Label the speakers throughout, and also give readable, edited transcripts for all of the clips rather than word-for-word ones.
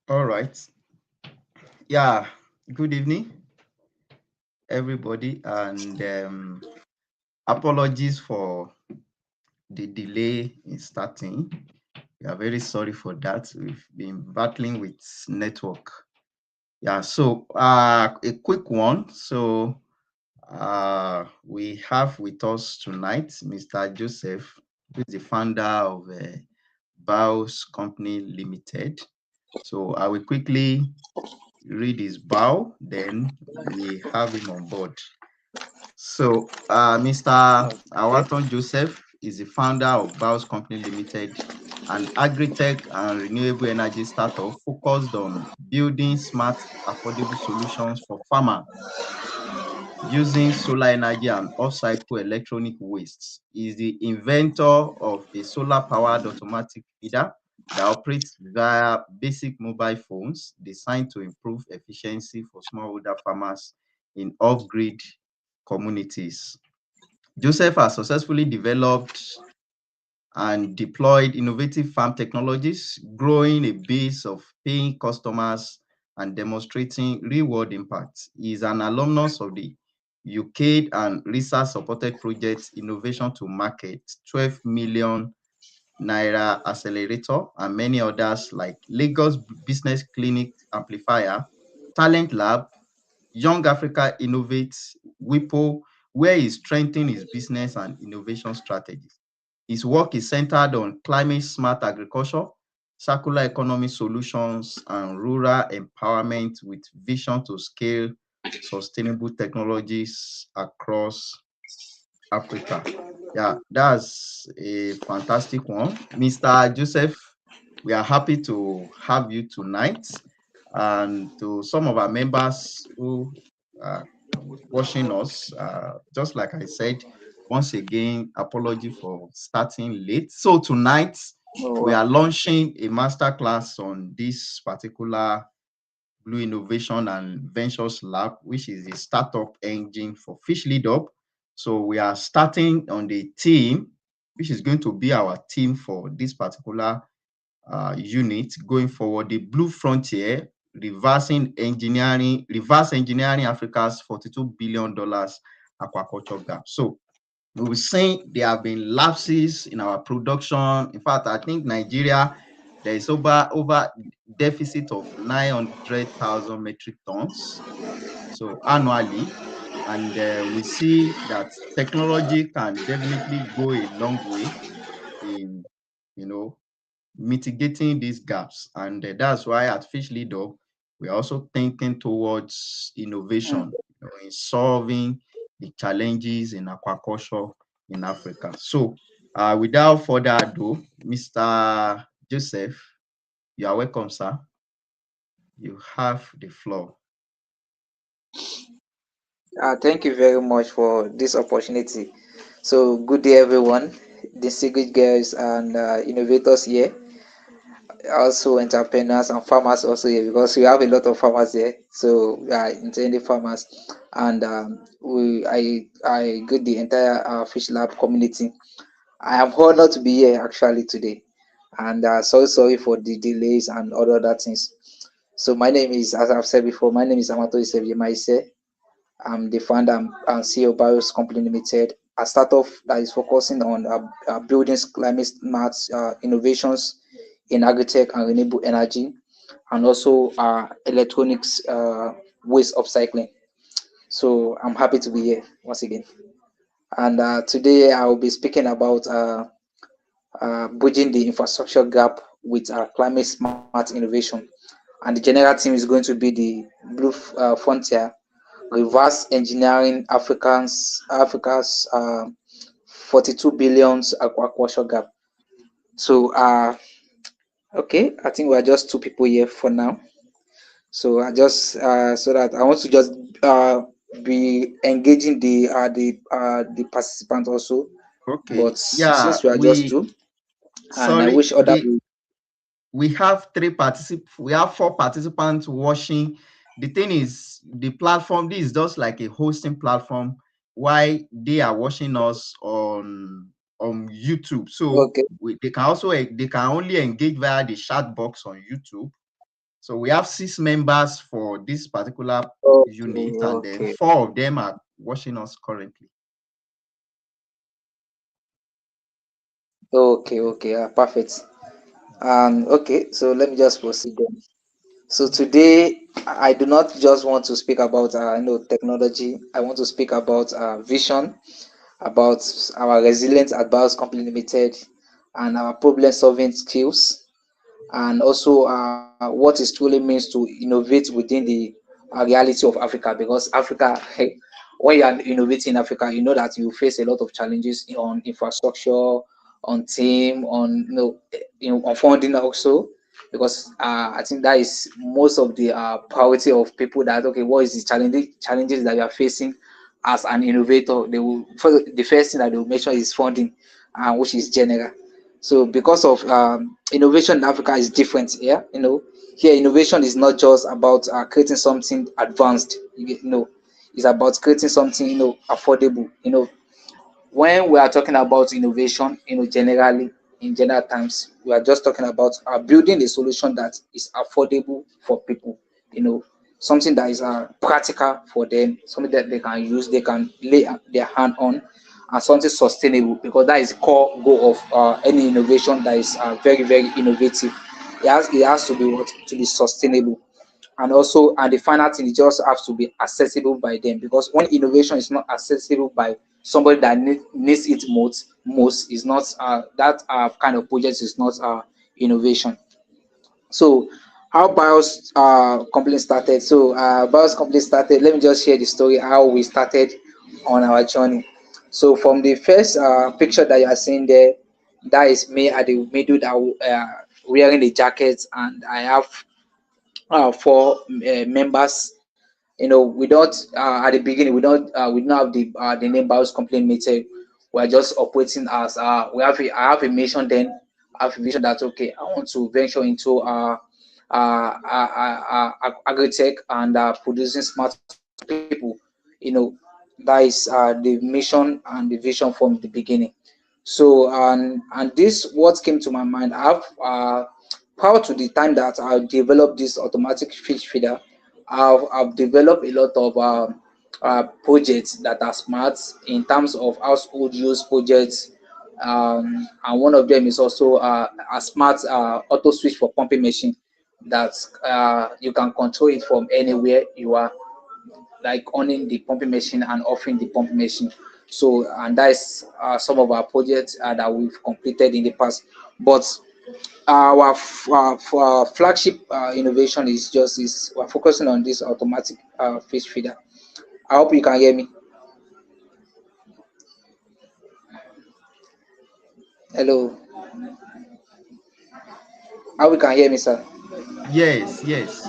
Speaker 1: All right. Yeah. Good evening, everybody, and apologies for the delay in starting. We are very sorry for that. We've been battling with network. Yeah. So, a quick one. So, we have with us tonight Mr. Joseph, who is the founder of BIVL Company Limited. So, I will quickly read his bio, then we have him on board. So, Mr.
Speaker 2: Okay.
Speaker 1: Awaton Joseph is the founder of BIOS Company Limited, an agri-tech and renewable energy startup focused on building smart, affordable solutions for farmers using solar energy and off-cycle electronic wastes. He is the inventor of a solar-powered automatic feeder that operates via basic mobile phones designed to improve efficiency for smallholder farmers in off-grid communities. Joseph has successfully developed and deployed innovative farm technologies, growing a base of paying customers and demonstrating real-world impact. He is an alumnus of the UK and research-supported project Innovation to Market, 12 million Naira Accelerator, and many others like Lagos Business Clinic Amplifier, Talent Lab, Young Africa Innovates, WIPO, where he strengthened his business and innovation strategies. His work is centered on climate smart agriculture, circular economy solutions, and rural empowerment with vision to scale sustainable technologies across Africa. Yeah, that's a fantastic one. Mr. Joseph, we are happy to have you tonight. And to some of our members who are watching us, just like I said, once again, apology for starting late. So tonight,
Speaker 2: Oh,
Speaker 1: we
Speaker 2: wow.
Speaker 1: are launching a masterclass on this particular Blue Innovation and Ventures Lab, which is a startup engine for Fish Lead Up. So we are starting on the team, which is going to be our team for this particular unit going forward. The Blue Frontier, reverse engineering Africa's $42 billion aquaculture gap. So we were saying there have been lapses in our production. In fact, I think Nigeria, there is over deficit of 900,000 metric tons. So annually, and we see that technology can definitely go a long way in, you know, mitigating these gaps. And that's why at Fish Lead Up, we're also thinking towards
Speaker 2: Mm.
Speaker 1: innovation, in solving the challenges in aquaculture in Africa. So, without further ado, Mr. Joseph, you are welcome, sir. You have the floor.
Speaker 2: Thank you very much for this opportunity. So, good day, everyone. The secret girls and innovators here, also entrepreneurs and farmers also here because we have a lot of farmers here. So, we are intending farmers, and I greet the entire Fish Lab community. I am honored to be here actually today, and sorry for the delays and all other things. So, my name is, as I've said before, my name is Amato Isevye. I'm the founder and CEO of Bios Company Limited, a startup that is focusing on building climate smart innovations in agri-tech and renewable energy, and also electronics waste upcycling. So I'm happy to be here once again. And today I will be speaking about bridging the infrastructure gap with climate smart innovation. And the general team is going to be the Blue Frontier, reverse engineering Africa's 42 billions aquaculture gap. So okay, I think we are just two people here for now. So I just so that I want to just be engaging the participant also.
Speaker 1: Okay.
Speaker 2: But
Speaker 1: Yeah,
Speaker 2: since we are just two, and I
Speaker 1: sorry,
Speaker 2: wish other people.
Speaker 1: we have we have four participants watching. The thing is, the platform, this is just like a hosting platform, why they are watching us on YouTube. So
Speaker 2: Okay,
Speaker 1: they can only engage via the chat box on YouTube. So we have 6 members for this particular
Speaker 2: Okay,
Speaker 1: unit, and then
Speaker 2: okay,
Speaker 1: 4 of them are watching us currently.
Speaker 2: okay, perfect. Okay, so let me just proceed then. So today I do not just want to speak about technology. I want to speak about vision, about our resilience at Bios Company Limited, and our problem solving skills, and also what it truly means to innovate within the reality of Africa. Because Africa, when you are innovating in Africa, you know that you face a lot of challenges on infrastructure, on team, on on funding also. Because I think that is most of the priority of people. That okay, what is the challenges that you are facing as an innovator? They will the first thing that they will make sure is funding, which is general. So because of innovation in Africa is different. Yeah, here innovation is not just about creating something advanced. It's about creating something affordable. When we are talking about innovation, generally in general terms, we are just talking about building a solution that is affordable for people. Something that is practical for them, something that they can use, they can lay their hand on, and something sustainable, because that is the core goal of any innovation that is very very innovative. It has to be what, to be sustainable. And also, and the final thing, it just has to be accessible by them, because when innovation is not accessible by somebody that needs it most is not that kind of project is not innovation. So how BIOS company started. So BIOS company started, let me just share the story how we started on our journey. So from the first picture that you are seeing there, that is me at the middle, that wearing the jacket, and I have 4 members. We don't at the beginning, we don't have the name BIOS company limited. We're just operating as I have a mission then. I have a vision that okay, I want to venture into agri-tech and producing smart people. That is the mission and the vision from the beginning. So and this what came to my mind. Prior to the time that I developed this automatic fish feeder, I've developed a lot of projects that are smart in terms of household use projects. And one of them is also a smart auto switch for pumping machine that you can control it from anywhere you are, like owning the pumping machine and offering the pumping machine. So, and that is some of our projects that we've completed in the past. But our flagship innovation is just is we're focusing on this automatic fish feeder. I hope you can hear me. Hello, how you can hear me, sir?
Speaker 1: Yes, yes.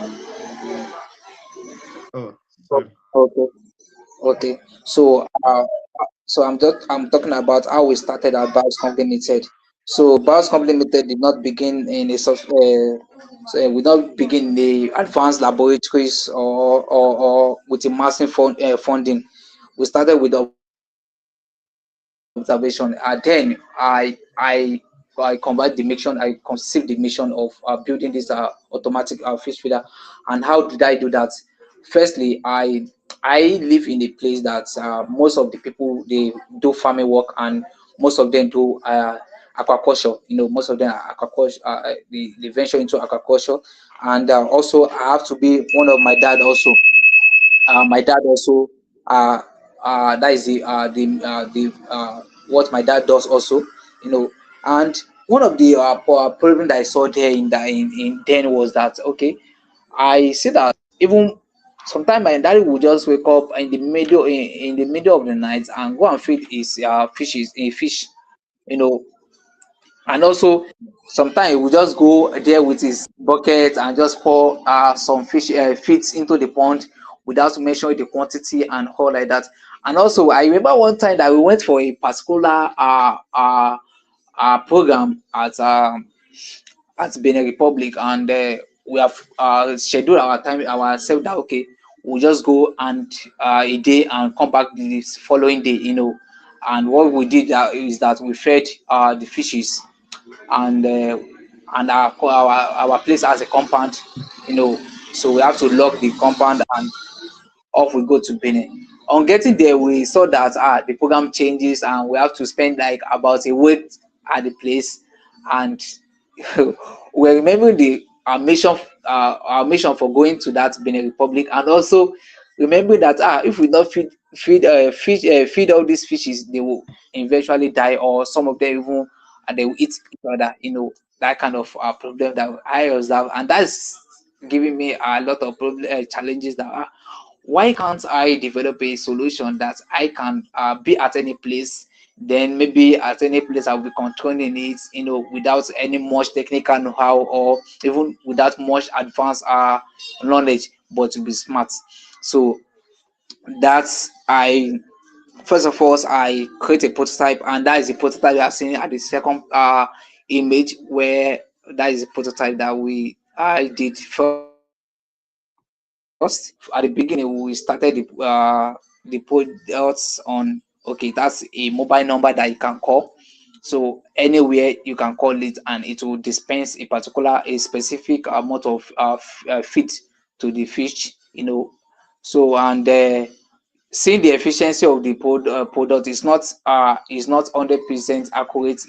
Speaker 1: Oh, sorry.
Speaker 2: Okay, okay. So I'm talking about how we started our Bios Company Limited. So Bios Company Limited did not begin in a we not begin in the advanced laboratories or with a massive funding. We started with observation. Then I convert the mission. I conceived the mission of building this automatic fish feeder. And how did I do that? Firstly, I live in a place that most of the people they do farming work, and most of them do aquaculture. Most of them are aquaculture. They venture into aquaculture, and also I have to be one of my dad also. My dad also uh, that is the what my dad does also. And one of the problem that I saw there in then was that okay, I see that even sometimes my daddy will just wake up in the middle of the night and go and feed his fishes a fish, you know and also sometimes we just go there with his bucket and just pour some fish feeds into the pond without measuring the quantity and all like that. And also I remember one time that we went for a particular program at Benin Republic, and we have scheduled our time ourselves that okay, we'll just go and a day and come back the following day. And what we did is that we fed the fishes, and and our place has a compound, so we have to lock the compound and off we go to Benin. On getting there, we saw that the program changes and we have to spend like about a week at the place, and we're remembering our mission for going to that Benin Republic, and also remembering that if we not feed all these fishes, they will eventually die, or some of them even and they will eat each other. That kind of problem that I observe, and that's giving me a lot of challenges that why can't I develop a solution that I can be at any place, then maybe at any place I'll be controlling it, without any much technical know-how, or even without much advanced knowledge, but to be smart. So that's I first of all I create a prototype, and that is the prototype you are seeing at the second image, where that is a prototype that I did first. At the beginning, we started the products on, okay, that's a mobile number that you can call. So anywhere you can call it, and it will dispense a specific amount of feed to the fish. So, and seeing the efficiency of the product is not 100% accurate.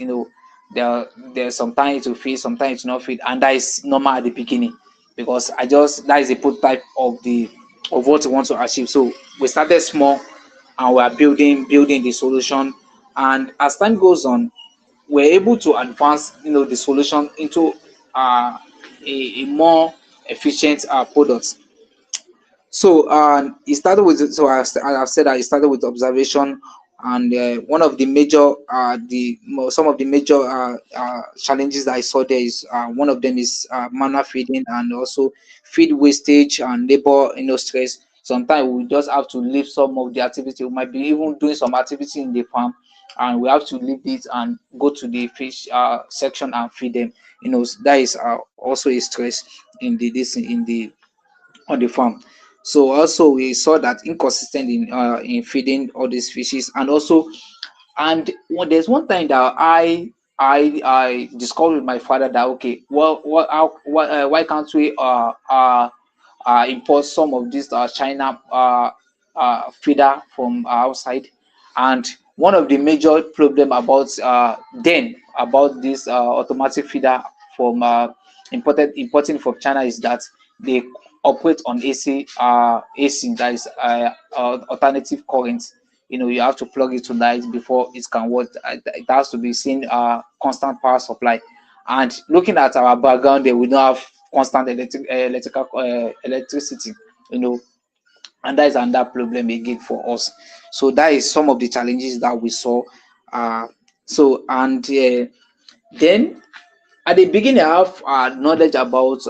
Speaker 2: There's sometimes it will feed, sometimes it will not feed, and that is normal at the beginning, because that is a prototype of what we want to achieve. So we started small, and we are building the solution, and as time goes on, we're able to advance the solution into a more efficient product. So it started with, so I've said that it started with observation, and one of the major some of the major challenges that I saw there is, one of them is manual feeding, and also feed wastage and labor stress. Sometimes we just have to leave some of the activity. We might be even doing some activity in the farm, and we have to leave it and go to the fish section and feed them. That is also a stress in the on the farm. So also we saw that inconsistent in feeding all these fishes, and also, and there's one time that I discovered with my father that, okay, well, why can't we import some of this China feeder from outside? And one of the major problem about this automatic feeder from importing from China is that they operate on AC, that is alternative current. You have to plug it tonight before it can work. It has to be seen constant power supply. And looking at our background, they will not have constant electricity, you know, and that is another problem again for us. So that is some of the challenges that we saw. So and then at the beginning, I have knowledge about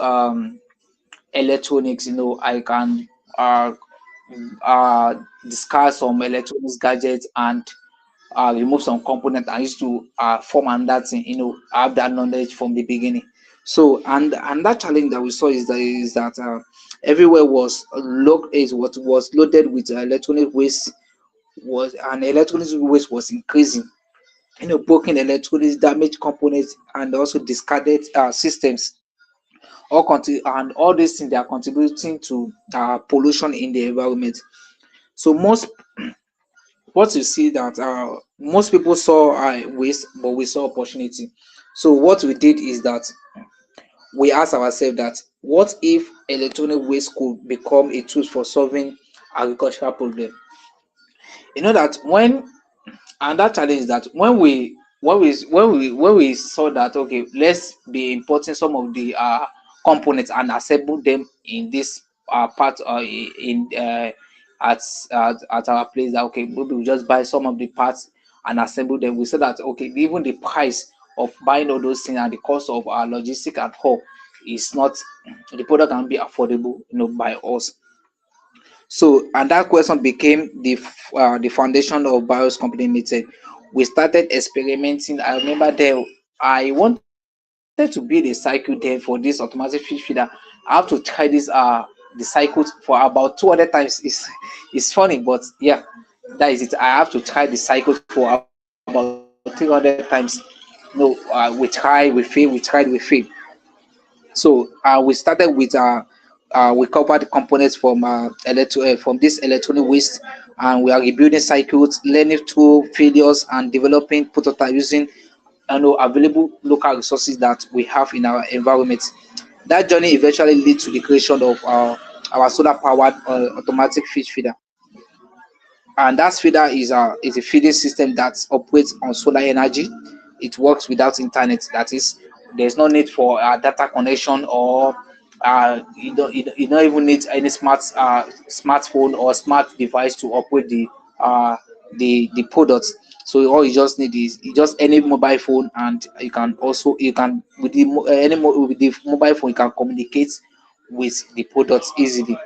Speaker 2: electronics. I can uh, discuss some electronics gadgets and remove some component. I used to form and that thing, I have that knowledge from the beginning. So and that challenge that we saw is that everywhere was loaded with electronic waste, and electronic waste was increasing. Broken electronics, damaged components, and also discarded systems. And all these things, they are contributing to pollution in the environment. So what you see that most people saw waste, but we saw opportunity. So what we did is that we asked ourselves that, what if electronic waste could become a tool for solving agricultural problem? That when and that challenge is that when we saw that, okay, let's be importing some of the components and assemble them in this part in at our place, that, okay, maybe we just buy some of the parts and assemble them. We said that, okay, even the price of buying all those things and the cost of our logistic and all is not, the product can be affordable, by us. So, and that question became the foundation of BIOS Company Limited. We started experimenting. I remember there, I wanted to build a cycle there for this automatic fish feeder. I have to try the cycle for about 200 times. It's funny, but yeah, that is it. I have to try the cycle for about 300 times. We try, we fail, we tried, we fail. So we started with we covered the components from from this electronic waste, and we are rebuilding cycles, learning through failures, and developing prototype using available local resources that we have in our environment. That journey eventually leads to the creation of our solar powered automatic fish feeder. And that feeder is a feeding system that operates on solar energy. It works without internet. That is, there's no need for data connection, or you don't even need any smartphone or smart device to operate the products. So all you just need is just any mobile phone, and you can with with the mobile phone you can communicate with the products easily,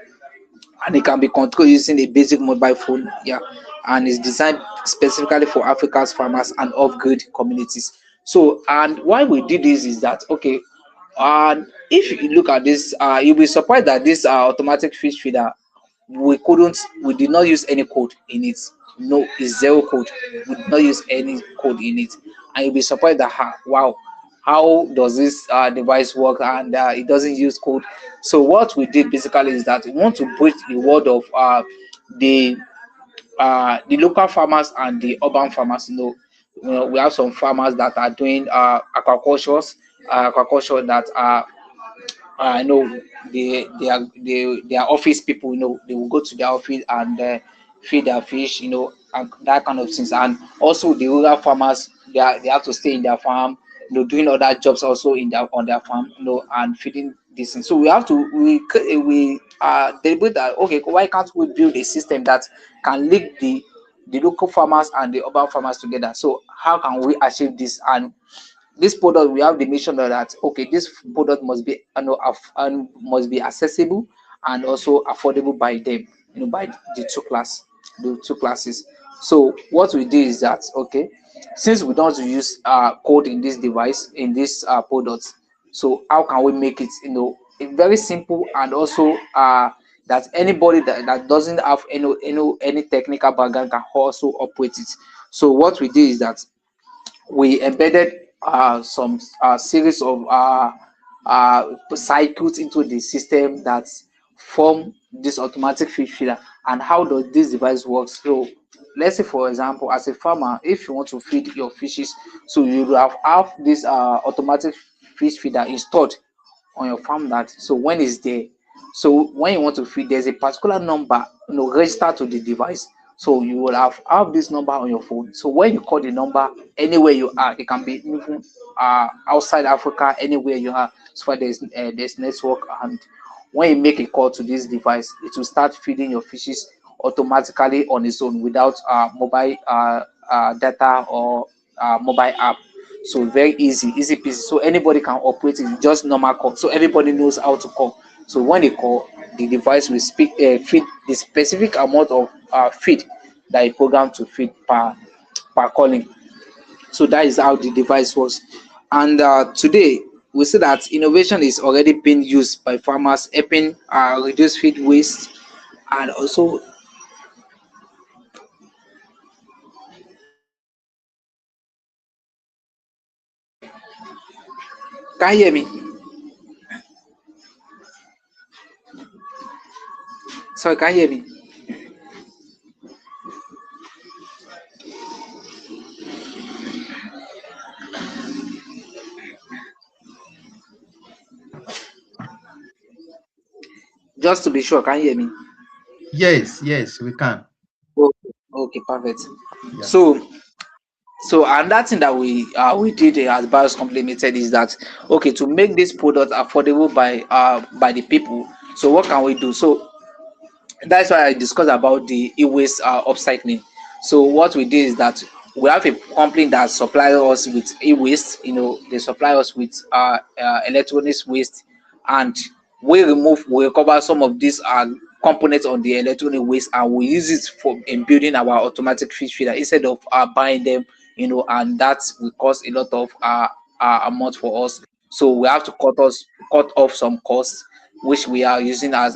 Speaker 2: and it can be controlled using a basic mobile phone. Yeah, and it's designed specifically for Africa's farmers and off-grid communities. So, and why we did this is that, okay, and if you look at this, you'll be surprised that this automatic fish feeder, we did not use any code in it. No, it's zero code. We did not use any code in it, and you'll be surprised that, wow, how does this device work, and it doesn't use code. So what we did basically is that we want to bridge the world of the the local farmers and the urban farmers. We have some farmers that are doing aquaculture that are I know they are office people. They will go to their office and feed their fish. And that kind of things. And also the rural farmers, they have to stay in their farm. Doing other jobs also in their on their farm. And feeding this thing. So we have to we deliberate that, okay, why can't we build a system that can link the local farmers and the urban farmers together? So how can we achieve this? And this product, we have the mission that, okay, this product must be and must be accessible and also affordable by them, by the two classes. So what we do is that, okay, since we don't use code in this device, in this product, so how can we make it very simple, and also that anybody that doesn't have any technical background can also operate it. So what we did is that we embedded some series of cycles into the system that form this automatic fish feeder. And how does this device work? So let's say, for example, as a farmer, if you want to feed your fishes, so you will have this automatic fish feeder installed on your farm. That so when it's there, so when you want to feed, there's a particular number registered to the device. So you will have this number on your phone. So when you call the number anywhere you are, it can be even outside Africa, anywhere you are, so far there's network. And when you make a call to this device, it will start feeding your fishes automatically on its own without mobile data or mobile app. So very easy peasy. So anybody can operate it, just normal call. So everybody knows how to call. So when they call, the device will feed the specific amount of feed that is programmed to feed per calling. So that is how the device works. And today we see that innovation is already being used by farmers, helping reduce feed waste, and also, can you hear me? Sorry, can you hear me? Just to be sure, can you hear me?
Speaker 1: Yes, we can.
Speaker 2: Okay, okay, perfect.
Speaker 1: Yeah.
Speaker 2: So another thing that we did as Bios Company Limited is that, okay, to make this product affordable by the people. So what can we do? So that's why I discussed about the e-waste upcycling. So what we did is that we have a company that supplies us with e-waste. They supply us with electronics waste, and we recover some of these components on the electronic waste, and we use it for in building our automatic fish feeder instead of buying them. And that will cost a lot of amount for us. So we have to cut off some costs, which we are using as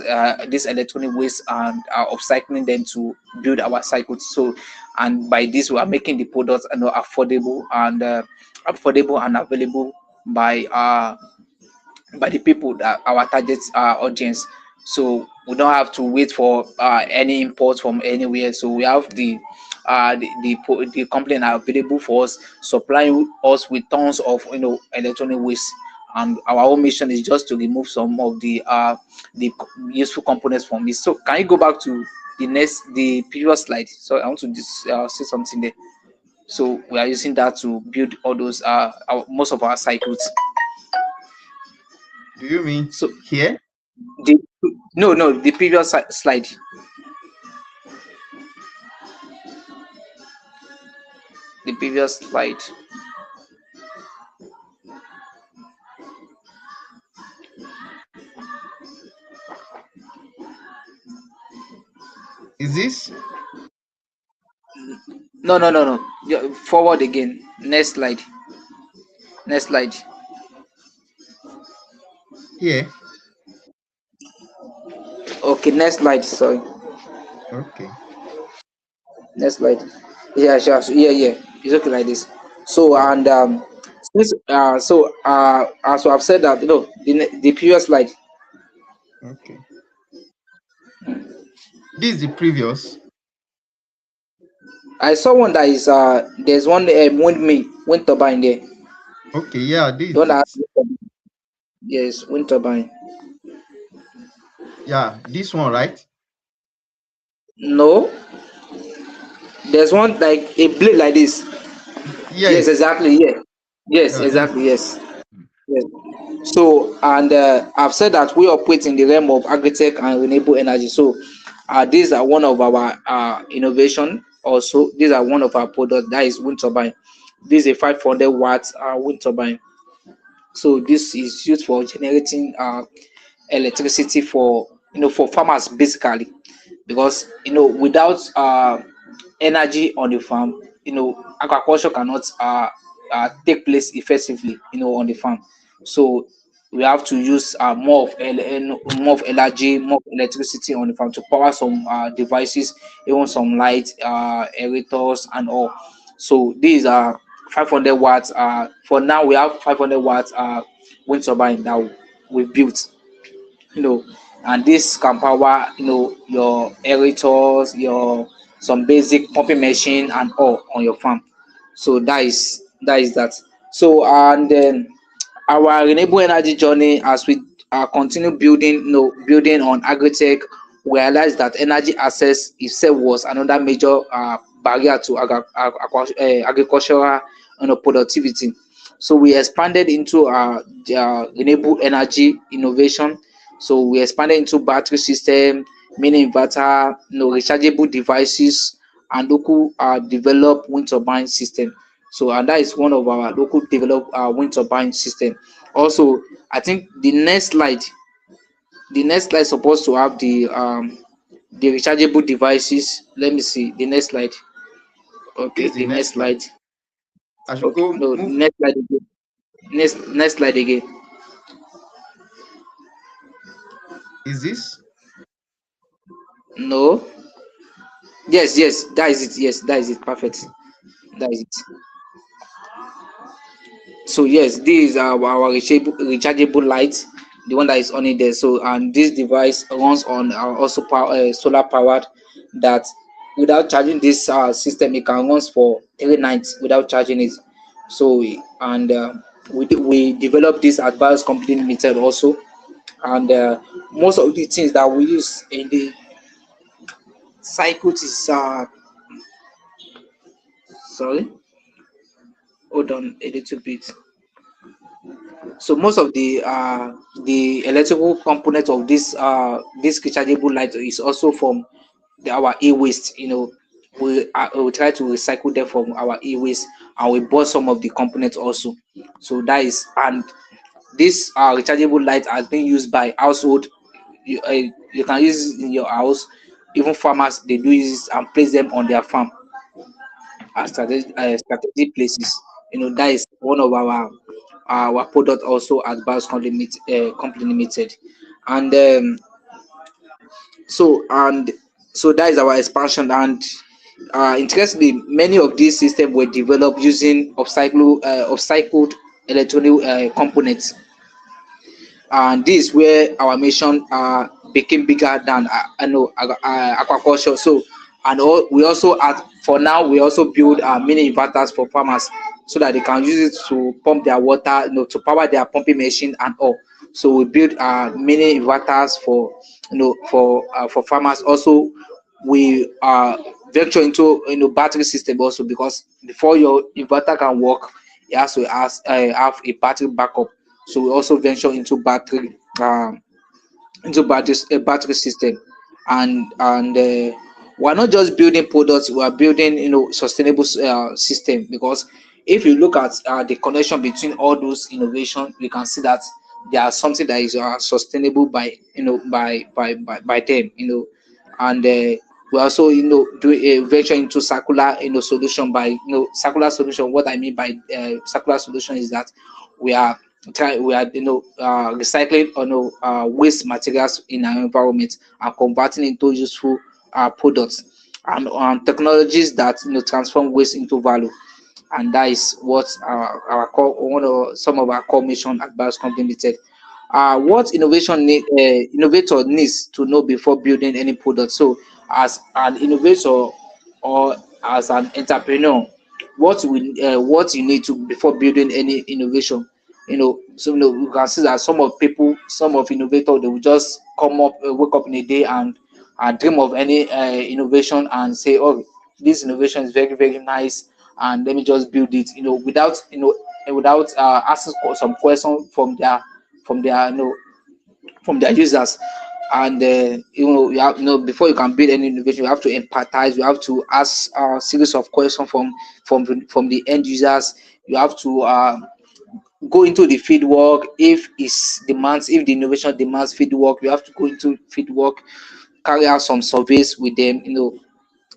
Speaker 2: this electronic waste, and upcycling them to build our cycles. So, and by this we are making the products affordable and available by by the people that our target audience. So we don't have to wait for any import from anywhere. So we have the company are available for us, supplying us with tons of electronic waste. And our whole mission is just to remove some of the useful components from it. So can you go back to the previous slide? So I want to just say something there. So we are using that to build all those most of our cycles.
Speaker 1: Do you mean
Speaker 2: So
Speaker 1: here?
Speaker 2: the no, the previous slide. The previous slide.
Speaker 1: Is this
Speaker 2: No. Yeah, forward again. Next slide. Next slide.
Speaker 1: here?
Speaker 2: Okay, next slide. Sorry.
Speaker 1: Okay.
Speaker 2: Next slide. Yeah, sure. Yeah. It's okay like this. So
Speaker 1: Yeah.
Speaker 2: and since as I've said that the previous slide.
Speaker 1: Okay. This is the previous.
Speaker 2: I saw one that is there's one wind turbine there.
Speaker 1: Okay. Yeah.
Speaker 2: The
Speaker 1: This
Speaker 2: one
Speaker 1: is
Speaker 2: that
Speaker 1: it.
Speaker 2: yes, wind turbine.
Speaker 1: Yeah. This one, right?
Speaker 2: No, there's one like a blade like this. Yes,
Speaker 1: Yes.
Speaker 2: exactly. Yeah. Yes,
Speaker 1: Yeah. This.
Speaker 2: exactly. Yes. Yes. So, and I've said that we operate in the realm of agri-tech and renewable energy. So, these are one of our innovation. Also, these are one of our products. That is wind turbine. This is a 500 watts wind turbine. So, this is used for generating electricity for for farmers basically, because without energy on the farm, aquaculture cannot take place effectively on the farm. So we have to use more of energy, more of electricity on the farm to power some devices, even some light aerators and all. So these are 500 watts. For now we have 500 watts wind turbine that we built, you know, and this can power, your aerators, your some basic pumping machine and all on your farm. So that is that. So and then our renewable energy journey, as we continue building on agri-tech, we realize that energy access itself was another major barrier to agricultural productivity. So we expanded into renewable energy innovation. So we expanded into battery system, mini inverter, rechargeable devices, and local developed wind turbine system. So and that is one of our local developed wind turbine system. Also, I think the next slide is supposed to have the rechargeable devices. Let me see the next slide.
Speaker 1: This
Speaker 2: Okay,
Speaker 1: is the
Speaker 2: the
Speaker 1: next
Speaker 2: next
Speaker 1: slide.
Speaker 2: slide.
Speaker 1: I should
Speaker 2: Okay,
Speaker 1: go
Speaker 2: no,
Speaker 1: move.
Speaker 2: next slide again. Next slide again.
Speaker 1: Is this?
Speaker 2: No. Yes, that is it. Yes, that is it. Perfect. That is it. So yes, this is our rechargeable light, the one that is on it there. So and this device runs on also solar powered. That without charging this system, it can run for 3 nights without charging it. So and we developed this at BIOS Company Limited also, and most of the things that we use in the cycle is sorry, hold on a little bit. So most of the electrical component of this rechargeable light is also from our e-waste. We try to recycle them from our e-waste, and we bought some of the components also. So that is, and this rechargeable light has been used by household. You can use it in your house. Even farmers, they do use it and place them on their farm as strategic places. That is one of our product also at BIOS Company Limited. And so that is our expansion. And interestingly, many of these systems were developed using upcycled electronic components. and this is where our mission became bigger than aquaculture. So and we also for now we also build mini inverters for farmers so that they can use it to pump their water, to power their pumping machine and all. So we build mini inverters for farmers. Also, we venture into battery system also, because before your inverter can work, it has to have a battery backup. So we also venture into a battery system, and we're not just building products, we are building sustainable system, because if you look at the connection between all those innovations, we can see that there are something that is sustainable by them, and we also do a venture into circular solution. By circular solution, what I mean by circular solution is that we are recycling waste materials in our environment and converting into useful products, and technologies that transform waste into value. And that is what our core one of some of our core mission at Bios Company Limited. What innovator needs to know before building any product. So as an innovator or as an entrepreneur, what you need to before building any innovation. So you can see that some of innovators, they will just wake up in a day and dream of any innovation and say, oh, this innovation is very very nice, and let me just build it, without asking some question from their from their users. And you have before you can build any innovation, you have to empathize, you have to ask a series of questions from the end users. You have to go into the field work. If the innovation demands field work, you have to go into field work, carry out some surveys with them,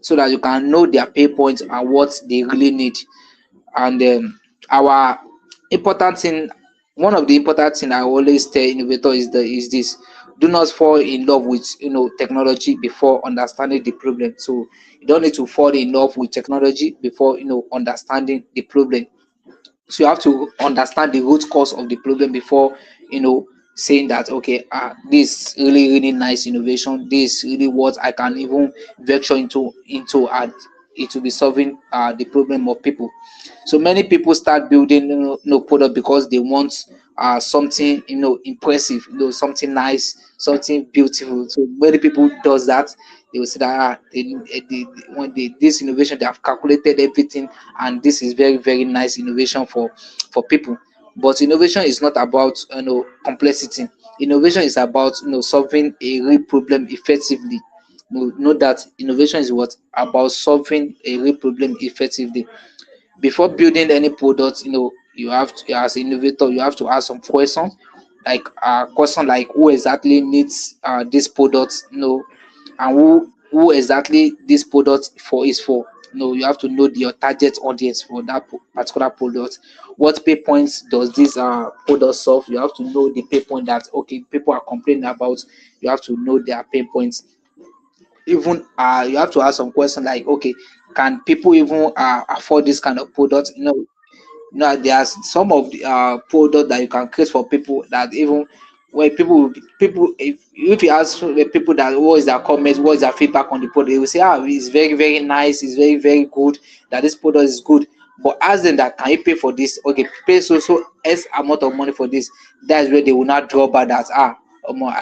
Speaker 2: so that you can know their pain points and what they really need. And our important thing one of the important thing I always tell innovator is this: do not fall in love with technology before understanding the problem. So you don't need to fall in love with technology before understanding the problem. So you have to understand the root cause of the problem before saying that, okay, this really really nice innovation, this really what I can even venture into, and it will be solving the problem of people. So many people start building product because they want something impressive, something nice, something beautiful. So many people does that. They will say that when this innovation, they have calculated everything, and this is very very nice innovation for people. But innovation is not about complexity. Innovation is about solving a real problem effectively. Know that innovation is what about solving a real problem effectively. Before building any product, you have to, as an innovator, you have to ask some questions, like question like who exactly needs this product, and who exactly this product is for. You have to know your target audience for that particular product. What pain points does this product solve? You have to know the pain point that, okay, people are complaining about. You have to know their pain points. Even you have to ask some question like, okay, can people even afford this kind of product? There's some of the product that you can create for people that even when people if you ask the people that what is their comment, what is their feedback on the product, they will say, it's very very nice, it's very very good, that this product is good. But ask them that, can you pay for this? Okay, pay so X amount of money for this. That's where they will not draw back that, I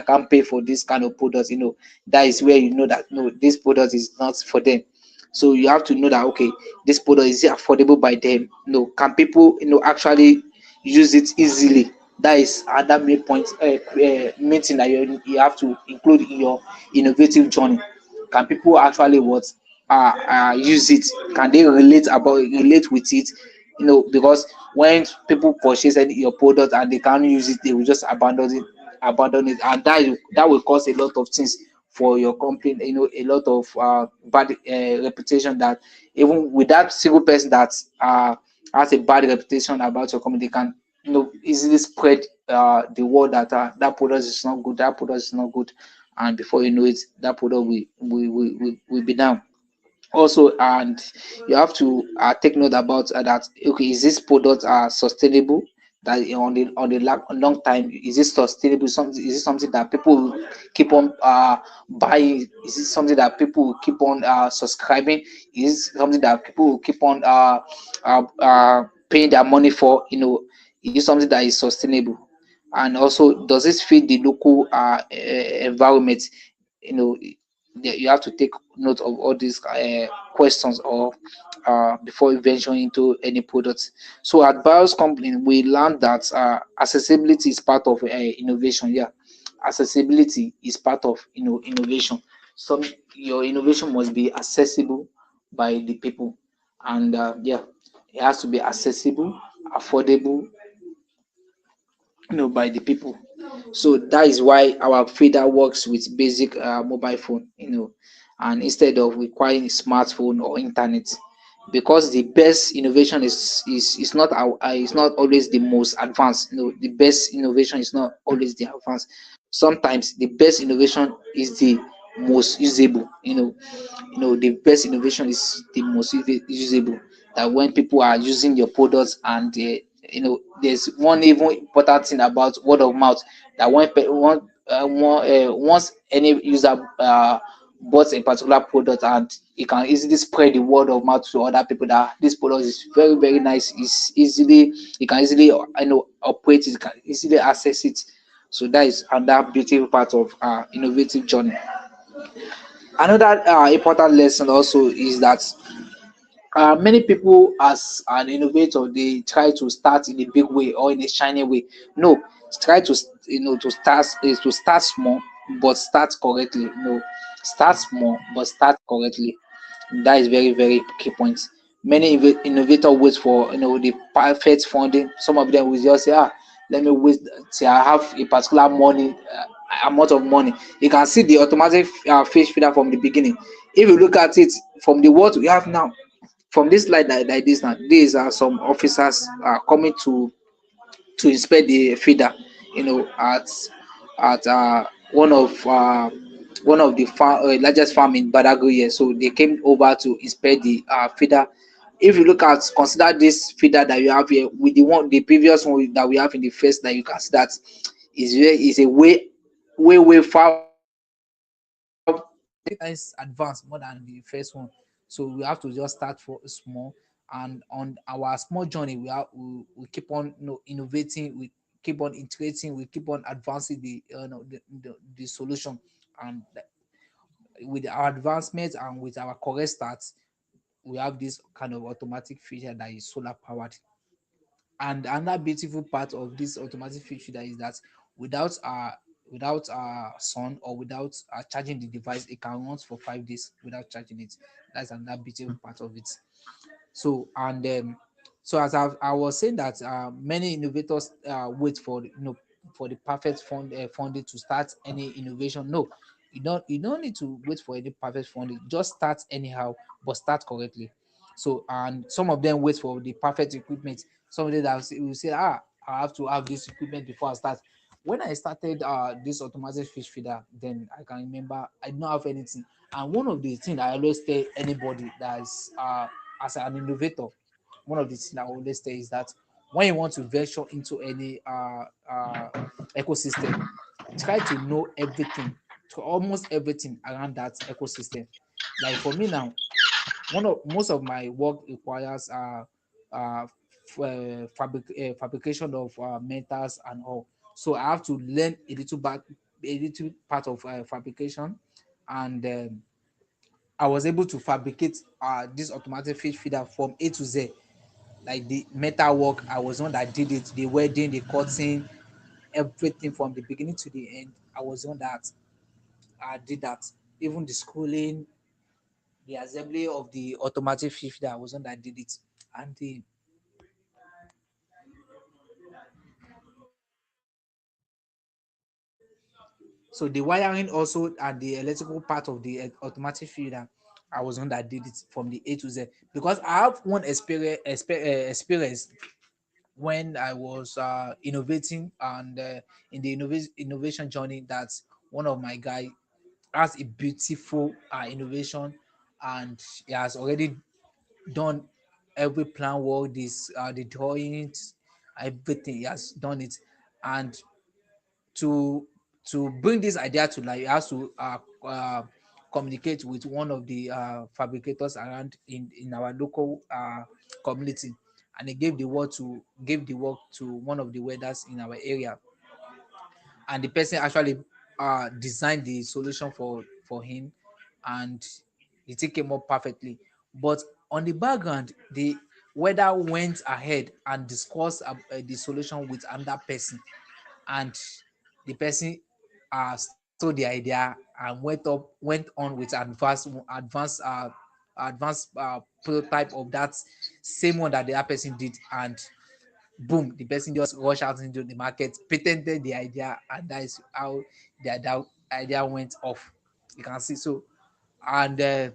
Speaker 2: can't pay for this kind of product. That is where you know that no, this product is not for them. So you have to know that, okay, this product, is it affordable by them? Can people actually use it easily? That is another main thing that you have to include in your innovative journey. Can people actually use it? Can they relate with it? Because when people purchase your product and they can't use it, they will just abandon it, and that will cause a lot of things for your company. A lot of bad reputation, that even with that single person that has a bad reputation about your company, they can easily spread the word that that product is not good, that product is not good, and before you know it, that product will be down also. And you have to take note about that, okay, is this product sustainable? that on the long time, is it sustainable? Something, is it something that people will keep on buying? Is it something that people will keep on subscribing? Is it something that people will keep on paying their money for? Is it something that is sustainable? And also, does this fit the local environment? you know you have to take note of all these questions, or before you venture into any product. So at BIOS company, we learned that accessibility is part of innovation. Yeah, accessibility is part of innovation. Some Your innovation must be accessible by the people, and yeah, it has to be accessible, affordable, by the people. So that is why our feeder works with basic mobile phone, and instead of requiring smartphone or internet, because the best innovation is not is not always the most advanced. The best innovation is not always the advanced. Sometimes the best innovation is the most usable. The best innovation is the most usable. That when people are using your products, and there's one even important thing about word of mouth, that once any user bought a particular product, and it can easily spread the word of mouth to other people that this product is very, very nice. It's easily You can easily operate it, you can easily access it. So that is another beautiful part of innovative journey. Another important lesson also is that many people, as an innovator, they try to start in a big way or in a shiny way. No, try to to start small, but start correctly. Start small but start correctly. That is very, very key point. Many innovator wait for the perfect funding. Some of them will just say, let me wait till I have a particular money, amount of money. You can see the automatic fish feeder from the beginning. If you look at it from the what we have now, from this slide, like this now, these are some officers coming to inspect the feeder, at one of the largest farm in Badagry here. So they came over to inspect the feeder. If you consider this feeder that you have here with the previous one that we have in the first, that you can see that is a way, way, way far times advanced more than the first one. So we have to just start for small, and on our small journey, we keep on innovating, we keep on iterating, we keep on advancing the solution. And with our advancements and with our correct starts, we have this kind of automatic feature that is solar powered. And another beautiful part of this automatic feature that is that without sun, or without charging the device, it can run for 5 days without charging it. That's another beautiful part of it. So, and so as I was saying that many innovators wait for for the perfect funding to start any innovation. No, you don't need to wait for any perfect funding. Just start anyhow, but start correctly. So, and some of them wait for the perfect equipment. Some of them that will say, I have to have this equipment before I start. When I started this automatic fish feeder, then I can remember I did not have anything. And one of the things I always tell anybody that is as an innovator, one of the things I always say is that when you want to venture into any ecosystem, try to know everything, to almost everything around that ecosystem. Like for me now, most of my work requires fabrication of metals and all. So I have to learn a little part of fabrication, and I was able to fabricate this automatic fish feeder from A to Z. Like the metal work, I was one that did it. The welding, the cutting, everything from the beginning to the end. I was one that did that. Even the schooling, the assembly of the automatic fish feeder, I was one that did it. And so the wiring also, and the electrical part of the automatic feeder, I was one that did it from the A to Z, because I have one experience when I was innovating, and in the innovation journey, that one of my guy has a beautiful innovation, and he has already done every plan work, this the drawings,
Speaker 3: everything he has done it. And to bring this idea to life, he has to communicate with one of the fabricators around in our local community, and he gave the work to one of the welders in our area, and the person actually designed the solution for him, and the thing came up perfectly. But on the background, the welder went ahead and discussed the solution with another person, and the person stole the idea and went on with advanced prototype of that same one that the other person did, and boom, the person just rushed out into the market, patented the idea, and that is how the idea went off. You can see. So, and the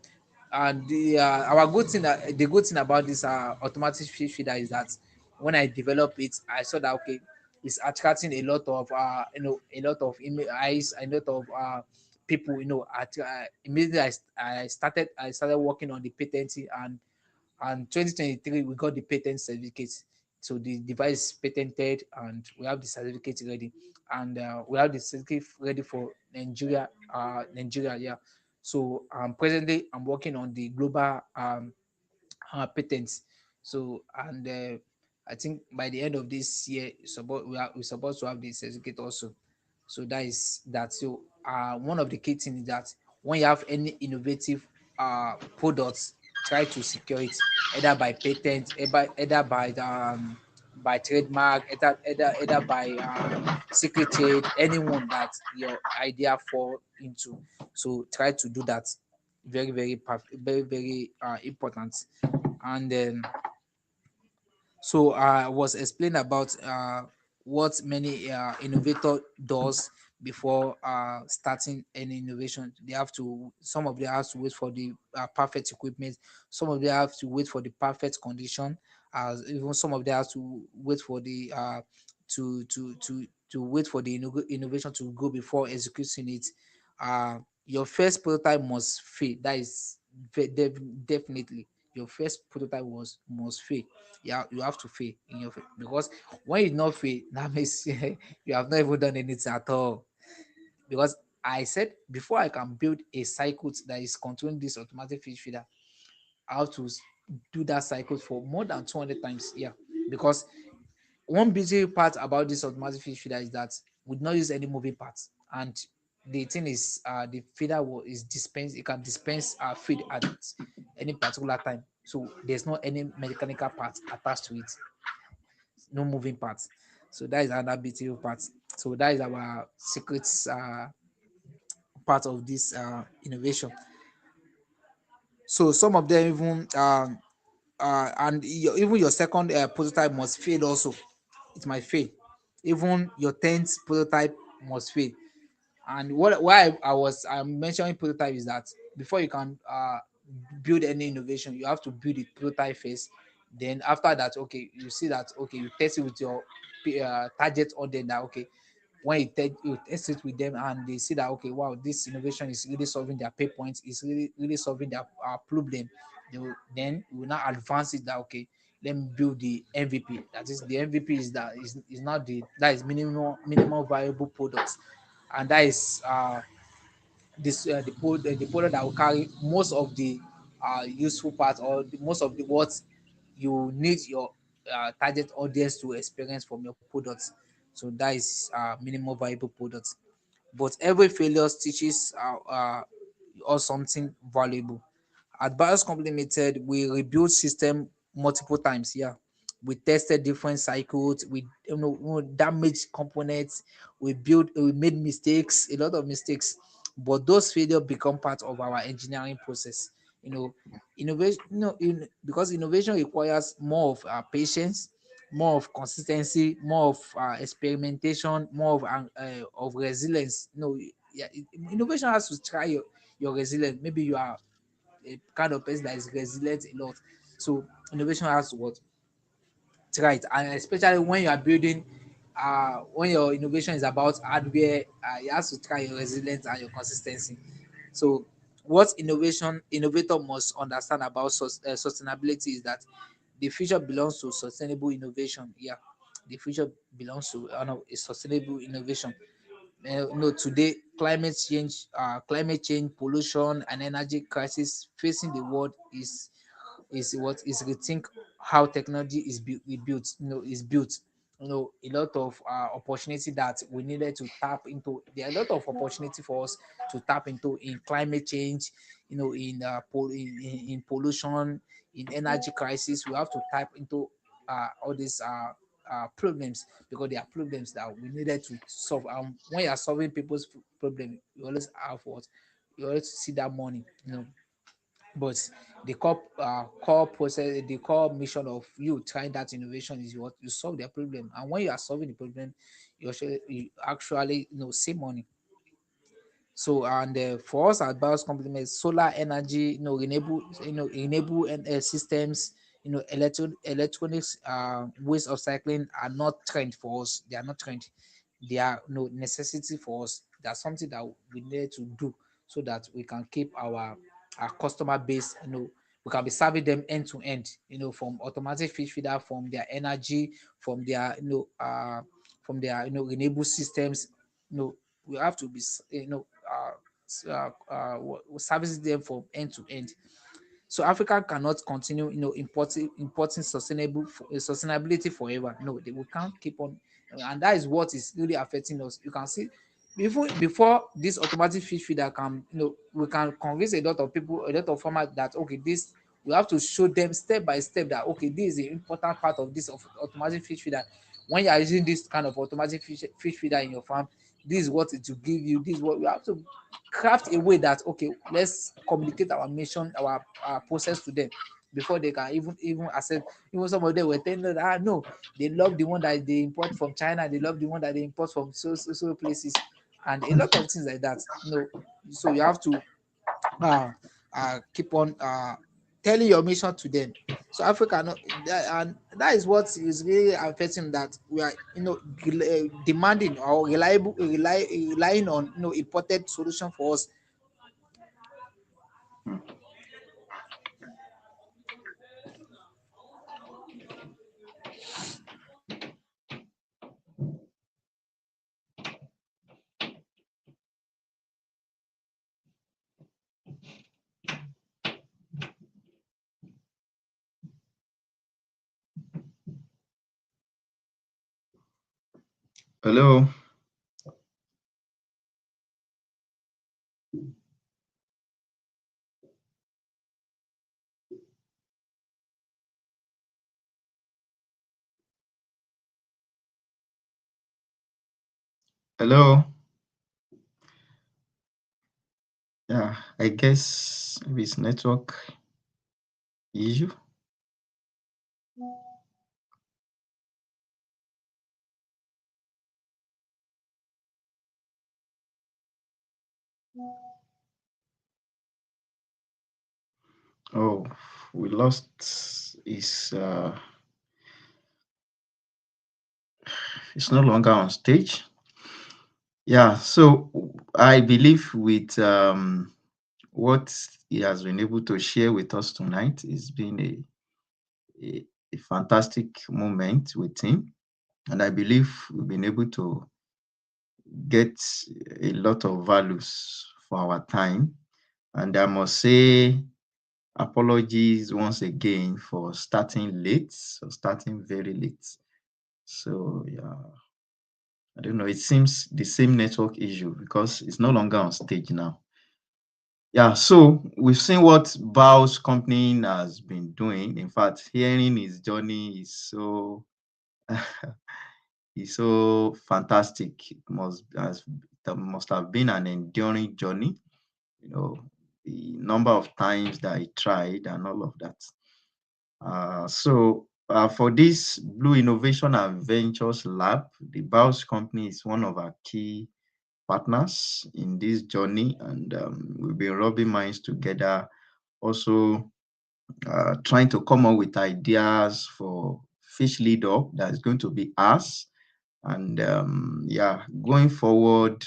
Speaker 3: good thing about this automatic fish feeder is that when I develop it, I saw that okay, it's attracting a lot of a lot of eyes, a lot of people. Immediately I started working on the patenting, and 2023 we got the patent certificate. So the device is patented and we have the certificate ready, and we have the certificate ready for Nigeria, yeah. So presently I'm working on the global patents. So, and I think by the end of this year we're supposed to have the certificate also. So that is that. So one of the key things is that when you have any innovative products, try to secure it either by patent, either by trademark, either by secret trade, anyone that your idea fall into. So try to do that. Very very very very important. And so I was explaining about what many innovator does before starting any innovation. Some of them have to wait for the perfect equipment. Some of them have to wait for the perfect condition. Even some of them have to wait for the to wait for the innovation to go before executing it. Your first prototype must fail. That is definitely your first prototype must fail. Yeah, you have to fail in your because when you not fail, that means you have not even done anything at all. Because I said before I can build a cycle that is controlling this automatic fish feeder, I have to do that cycle for more than 200 times. Yeah, because one busy part about this automatic fish feeder is that we do not use any moving parts, and the thing is the feeder is dispense. It can dispense feed at any particular time, so there's not any mechanical part attached to it, no moving parts. So that is another beautiful part. So that is our secrets part of this innovation. So some of them even even your second prototype must fail also. It might fail. Even your 10th prototype must fail. And why I'm mentioning prototype is that before you can build any innovation, you have to build the prototype first. Then after that, okay, you see that okay, you test it with your target audience. That okay, when you test it with them and they see that okay, wow, this innovation is really solving their pain points, is really solving their problem, then you will now advance it that okay, let me build the MVP. That is the MVP is not that is minimal viable products, and that is the product that will carry most of the useful parts, or most of the what you need your target audience to experience from your products. So that is minimal viable products. But every failure teaches us something valuable. At Bios Company Limited, we rebuilt system multiple times. Yeah, we tested different cycles. We damaged components. We made mistakes, a lot of mistakes. But those failures become part of our engineering process. You know, innovation. Because innovation requires more of patience, more of consistency, more of experimentation, more of resilience. Yeah, innovation has to try your resilience. Maybe you are a kind of person that is resilient a lot. So innovation has to what? Try it, and especially when you are building, when your innovation is about hardware, you have to try your resilience and your consistency. So what innovator must understand about sustainability is that the future belongs to sustainable innovation. Yeah, the future belongs to a sustainable innovation. Today climate change, pollution, and energy crisis facing the world is what is rethink how technology is built. A lot of opportunity that we needed to tap into. There are a lot of opportunity for us to tap into in climate change, in pollution, in energy crisis. We have to tap into all these problems, because they are problems that we needed to solve. When you are solving people's problem, you always have what, you always see that money. But the core mission of you trying that innovation is what you solve their problem. And when you are solving the problem, you actually save money. So, and for us at BIOS complements, solar energy, renewable systems, electronics, ways of cycling are not trend for us. They are not trend. They are no necessity for us. That's something that we need to do so that we can keep our customer base. We can be serving them end to end. From automatic fish feeder, from their energy, from their renewable systems. We have to be servicing them from end to end. So Africa cannot continue, importing sustainability forever. No, we can't keep on, and that is what is really affecting us. You can see, before this automatic fish feeder can, we can convince a lot of people, a lot of farmers that okay, this we have to show them step by step that okay, this is the important part of this of automatic fish feeder. When you are using this kind of automatic fish feeder in your farm, this is what it will give you. This is what we have to craft a way that okay, let's communicate our mission, our process to them before they can even accept. Even some of them were telling us, no, they love the one that they import from China, they love the one that they import from so places, and a lot of things like that. So you have to keep on telling your mission to them. So Africa, and that is what is really affecting, that we are, demanding or relying on, imported solution for us.
Speaker 1: Hmm. Hello. Hello. Yeah, I guess maybe it's network issue. Oh, we lost his it's no longer on stage. Yeah, so I believe with what he has been able to share with us tonight, it's been a fantastic moment with him. And I believe we've been able to get a lot of values for our time. And I must say, apologies once again for starting late, or starting very late. So, yeah, I don't know. It seems the same network issue because it's no longer on stage now. Yeah, so we've seen what Bao's company has been doing. In fact, hearing his journey is so is so fantastic. That must have been an enduring journey. You know, the number of times that he tried and all of that. For this Blue Innovation and Ventures Lab, the Bao's company is one of our key partners in this journey, and we've been rubbing minds together, also trying to come up with ideas for Fish Lead Up that's going to be us. And yeah, going forward,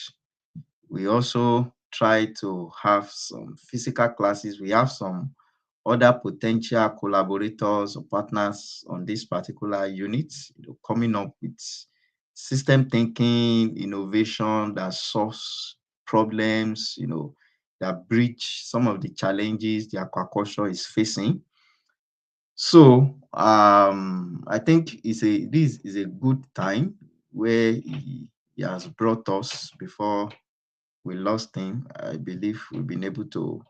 Speaker 1: we also try to have some physical classes. We have some other potential collaborators or partners on this particular unit, coming up with system thinking, innovation that solves problems, that bridge some of the challenges the aquaculture is facing. So I think this is a good time where he has brought us before we lost him. I believe we've been able to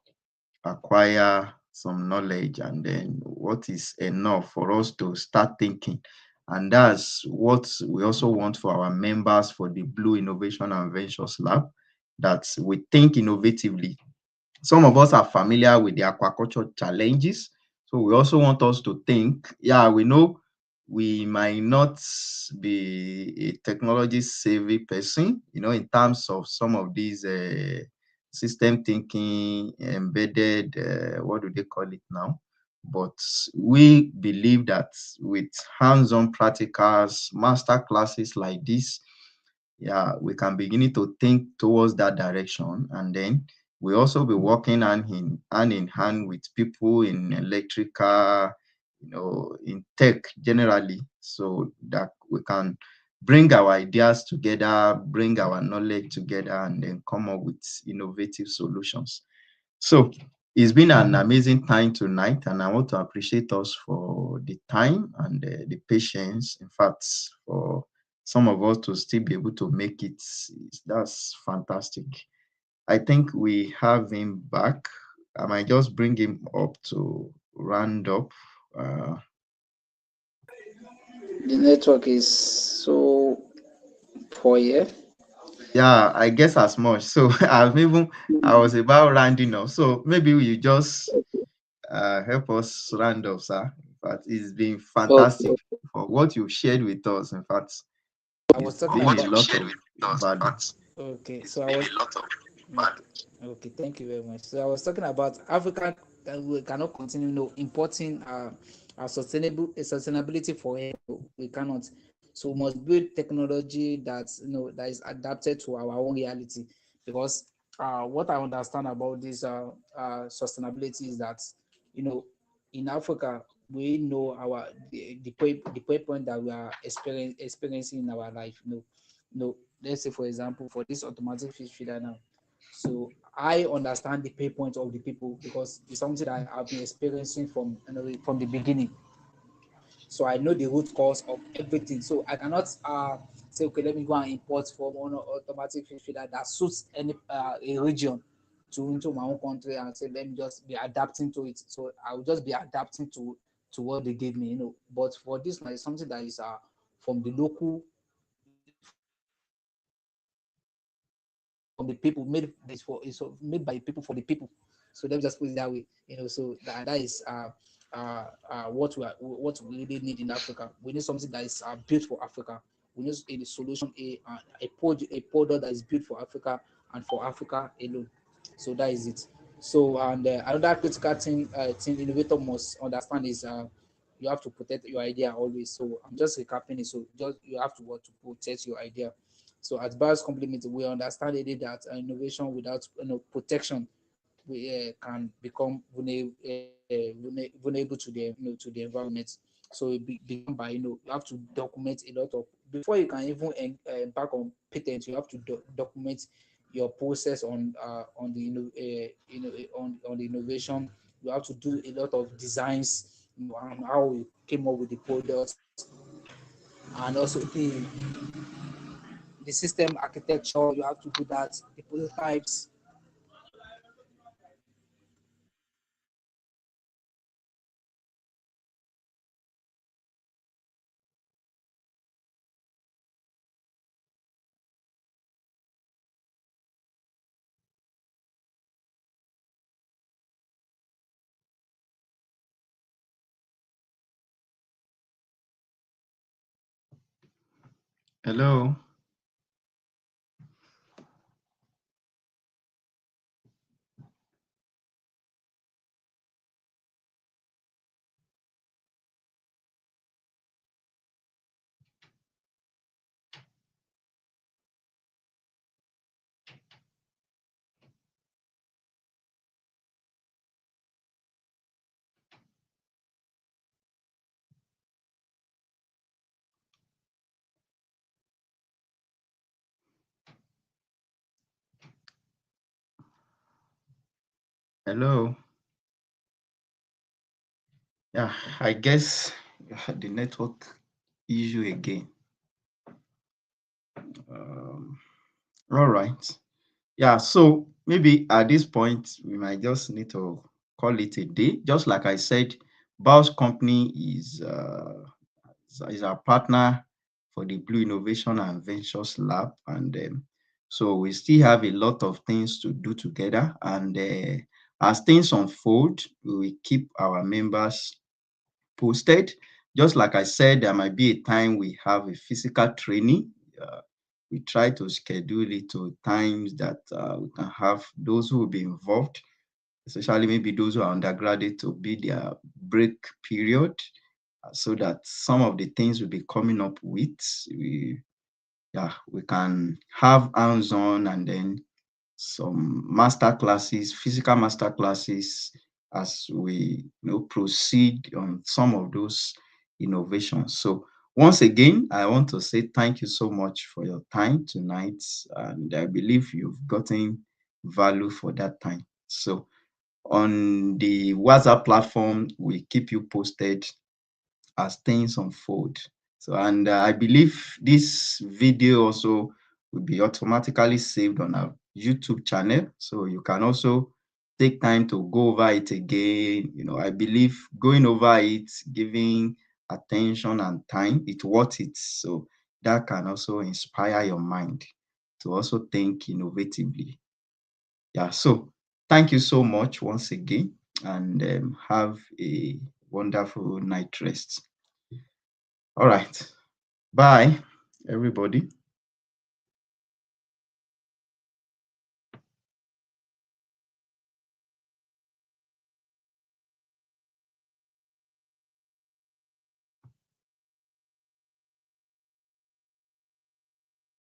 Speaker 1: acquire some knowledge, and then what is enough for us to start thinking. And that's what we also want for our members for the Blue Innovation and Ventures Lab, that we think innovatively. Some of us are familiar with the aquaculture challenges. So we also want us to think, yeah, we know we might not be a technology savvy person, in terms of some of these system thinking, embedded, what do they call it now? But we believe that with hands-on practicals, master classes like this, yeah, we can begin to think towards that direction. And then we also be working hand in hand with people in electrical, in tech generally, so that we can bring our ideas together, bring our knowledge together, and then come up with innovative solutions. So it's been an amazing time tonight, and I want to appreciate us for the time and the patience. In fact, for some of us to still be able to make it, that's fantastic. I think we have him back. I might just bring him up to round up. Uh,
Speaker 2: The network is so poor here.
Speaker 1: yeah, I guess as much. So I was about rounding up. So maybe you just help us round up, sir. In fact, it's been
Speaker 2: Okay,
Speaker 1: fantastic for what you've shared with us. In fact,
Speaker 3: I was
Speaker 1: it's
Speaker 3: talking
Speaker 1: been
Speaker 3: about.
Speaker 1: a lot of value.
Speaker 3: Okay, so I was. Okay, okay, thank you very much. So I was talking about Africa. We cannot continue, importing sustainability for air. We cannot. So we must build technology that is adapted to our own reality. Because what I understand about this sustainability is that, you know in Africa, we know the point that we are experiencing in our life. Let's say, for example, for this automatic fish feeder now. So I understand the pain point of the people, because it's something that I've been experiencing from the beginning. So I know the root cause of everything. So I cannot say, okay, let me go and import from one automatic fish feeder that suits any a region to into my own country, and say, let me just be adapting to it. So I will just be adapting to what they gave me. But for this now, it's something that is from the local, from the people, made by people for the people. So let me just put it that way. So that is what we really need in Africa. We need something that is built for Africa. We need a solution, a product that is built for Africa and for Africa alone. So that is it. So, and another critical thing innovator must understand is, you have to protect your idea always. So I'm just recapping it. So just you have to what to protect your idea. So at Bio's Complement, we understand already that innovation without protection, we can become vulnerable to the environment. So it become by, you have to document a lot of, before you can even embark on patent. You have to document your process on the on the innovation. You have to do a lot of designs, and how we came up with the product, and also the system architecture. You have to do that, the prototypes.
Speaker 1: Hello. Hello. Yeah, I guess the network issue again. Um, all right. Yeah, so maybe at this point, we might just need to call it a day. Just like I said, BIVL company is our partner for the Blue Innovation and Ventures Lab. And so we still have a lot of things to do together. And as things unfold, we will keep our members posted. Just like I said, there might be a time we have a physical training. Uh, we try to schedule it to times that we can have those who will be involved, especially maybe those who are undergraduate, to be their break period, so that some of the things we'll be coming up with, we can have hands-on, and then some master classes, physical master classes, as we proceed on some of those innovations. So once again, I want to say thank you so much for your time tonight, and I believe you've gotten value for that time. So on the WhatsApp platform, we keep you posted as things unfold. So, and I believe this video also will be automatically saved on our YouTube channel. So you can also take time to go over it again. I believe going over it, giving attention and time, it's worth it. So that can also inspire your mind to also think innovatively. Yeah, so thank you so much once again, and have a wonderful night rest. All right. Bye, everybody.